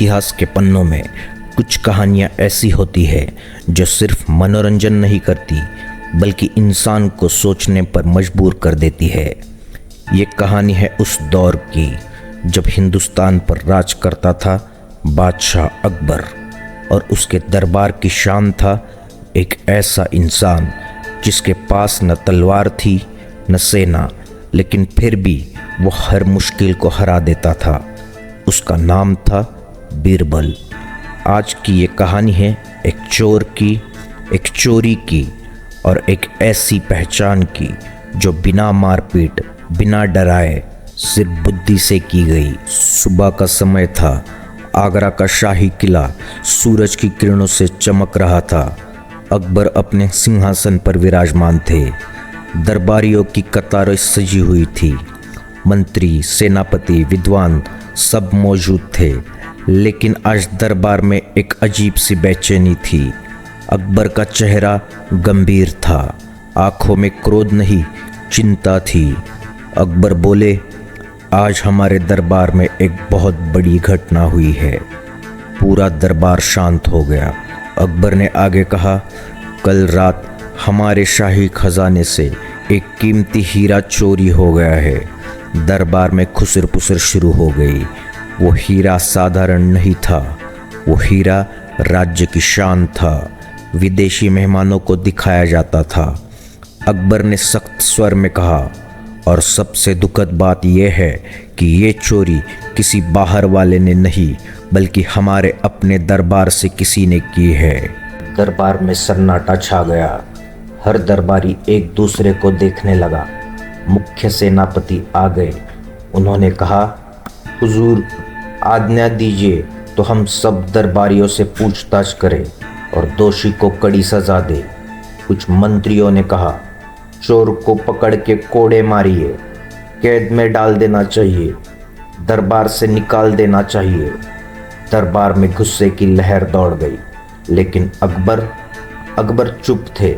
इतिहास के पन्नों में कुछ कहानियाँ ऐसी होती है जो सिर्फ मनोरंजन नहीं करती बल्कि इंसान को सोचने पर मजबूर कर देती है। ये कहानी है उस दौर की जब हिंदुस्तान पर राज करता था बादशाह अकबर, और उसके दरबार की शान था एक ऐसा इंसान जिसके पास न तलवार थी न सेना, लेकिन फिर भी वो हर मुश्किल को हरा देता था। उसका नाम था बीरबल। आज की ये कहानी है एक चोर की, एक चोरी की और एक ऐसी पहचान की जो बिना मारपीट, बिना डराए, सिर्फ बुद्धि से की गई। सुबह का समय था। आगरा का शाही किला सूरज की किरणों से चमक रहा था। अकबर अपने सिंहासन पर विराजमान थे। दरबारियों की कतारें सजी हुई थी। मंत्री, सेनापति, विद्वान सब मौजूद थे, लेकिन आज दरबार में एक अजीब सी बेचैनी थी। अकबर का चेहरा गंभीर था, आंखों में क्रोध नहीं, चिंता थी। अकबर बोले, आज हमारे दरबार में एक बहुत बड़ी घटना हुई है। पूरा दरबार शांत हो गया। अकबर ने आगे कहा, कल रात हमारे शाही खजाने से एक कीमती हीरा चोरी हो गया है। दरबार में खुसर पुसर शुरू हो गई। वो हीरा साधारण नहीं था, वो हीरा राज्य की शान था। विदेशी मेहमानों को दिखाया जाता था। अकबर ने सख्त स्वर में कहा, और सबसे दुखद बात यह है कि ये चोरी किसी बाहर वाले ने नहीं बल्कि हमारे अपने दरबार से किसी ने की है। दरबार में सन्नाटा छा गया। हर दरबारी एक दूसरे को देखने लगा। मुख्य सेनापति आ गए। उन्होंने कहा, हुजूर आज्ञा दीजिए तो हम सब दरबारियों से पूछताछ करें और दोषी को कड़ी सजा दे। कुछ मंत्रियों ने कहा, चोर को पकड़ के कोड़े मारिए, कैद में डाल देना चाहिए, दरबार से निकाल देना चाहिए। दरबार में गुस्से की लहर दौड़ गई, लेकिन अकबर चुप थे।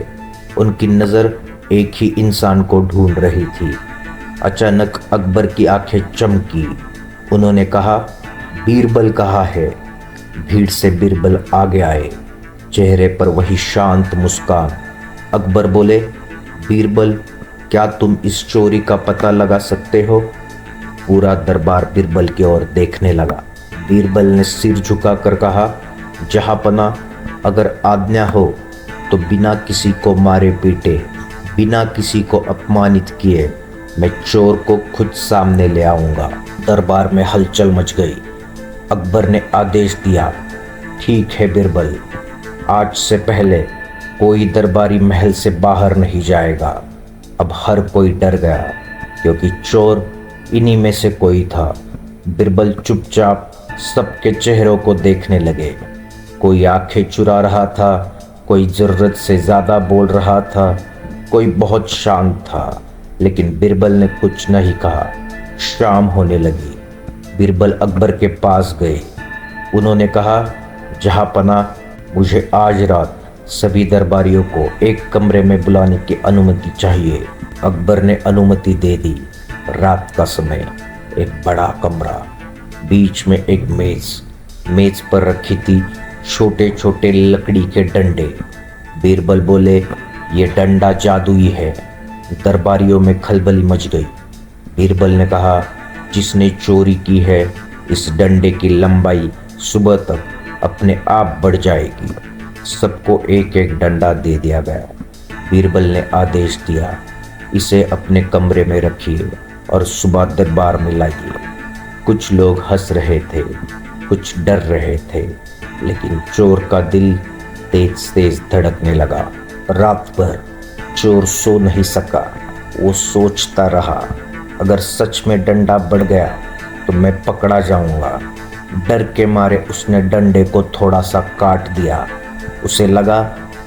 उनकी नज़र एक ही इंसान को ढूंढ रही थी। अचानक अकबर की आंखें चमकी। उन्होंने कहा, बीरबल कहाँ है? भीड़ से बीरबल आगे आए, चेहरे पर वही शांत मुस्कान। अकबर बोले, बीरबल, क्या तुम इस चोरी का पता लगा सकते हो? पूरा दरबार बीरबल की ओर देखने लगा। बीरबल ने सिर झुकाकर कहा, जहांपना, अगर आज्ञा हो तो बिना किसी को मारे पीटे, बिना किसी को अपमानित किए मैं चोर को खुद सामने ले आऊँगा। दरबार में हलचल मच गई। अकबर ने आदेश दिया, ठीक है बीरबल, आज से पहले कोई दरबारी महल से बाहर नहीं जाएगा। अब हर कोई डर गया, क्योंकि चोर इन्हीं में से कोई था। बीरबल चुपचाप सबके चेहरों को देखने लगे। कोई आंखें चुरा रहा था, कोई ज़रूरत से ज़्यादा बोल रहा था, कोई बहुत शांत था, लेकिन बीरबल ने कुछ नहीं कहा। शाम होने लगी। बीरबल अकबर के पास गए। उन्होंने कहा, जहांपना, मुझे आज रात सभी दरबारियों को एक कमरे में बुलाने की अनुमति चाहिए। अकबर ने अनुमति दे दी। रात का समय, एक बड़ा कमरा, बीच में एक मेज पर रखी थी छोटे छोटे लकड़ी के डंडे। बीरबल बोले, ये डंडा जादुई है। दरबारियों में खलबली मच गई। बीरबल ने कहा, जिसने चोरी की है, इस डंडे की लंबाई सुबह तक अपने आप बढ़ जाएगी। सबको एक एक डंडा दे दिया गया। बीरबल ने आदेश दिया, इसे अपने कमरे में रखिए और सुबह दरबार में लाइए। कुछ लोग हंस रहे थे, कुछ डर रहे थे, लेकिन चोर का दिल तेज तेज धड़कने लगा। रात भर चोर सो नहीं सका। वो सोचता रहा, अगर सच में डंडा बढ़ गया तो मैं पकड़ा जाऊंगा। डर के मारे उसने डंडे को थोड़ा सा काट दिया। उसे लगा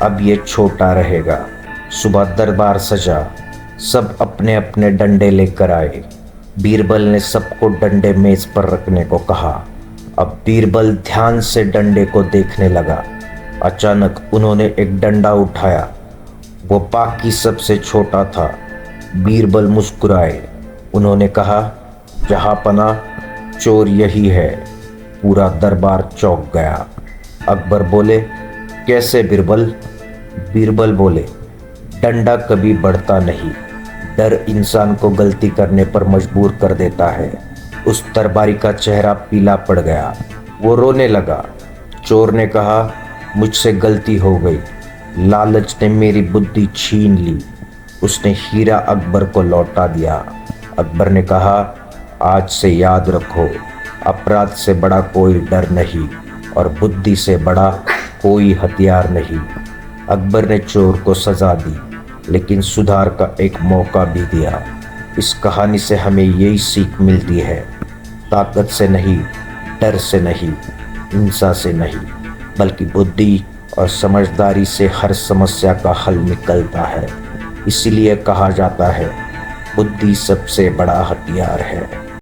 अब ये छोटा रहेगा। सुबह दरबार सजा। सब अपने अपने डंडे लेकर आए। बीरबल ने सबको डंडे मेज पर रखने को कहा। अब बीरबल ध्यान से डंडे को देखने लगा। अचानक उन्होंने एक डंडा उठाया। वो बाकी सबसे छोटा था। बीरबल मुस्कुराए। उन्होंने कहा, जहांपना, चोर यही है। पूरा दरबार चौंक गया। अकबर बोले, कैसे बीरबल? बीरबल बोले, डंडा कभी बढ़ता नहीं, डर इंसान को गलती करने पर मजबूर कर देता है। उस दरबारी का चेहरा पीला पड़ गया, वो रोने लगा। चोर ने कहा, मुझसे गलती हो गई, लालच ने मेरी बुद्धि छीन ली। उसने हीरा अकबर को लौटा दिया। अकबर ने कहा, आज से याद रखो, अपराध से बड़ा कोई डर नहीं और बुद्धि से बड़ा कोई हथियार नहीं। अकबर ने चोर को सजा दी, लेकिन सुधार का एक मौका भी दिया। इस कहानी से हमें यही सीख मिलती है, ताकत से नहीं, डर से नहीं, हिंसा से नहीं, बल्कि बुद्धि और समझदारी से हर समस्या का हल निकलता है। इसीलिए कहा जाता है, बुद्धि सबसे बड़ा हथियार है।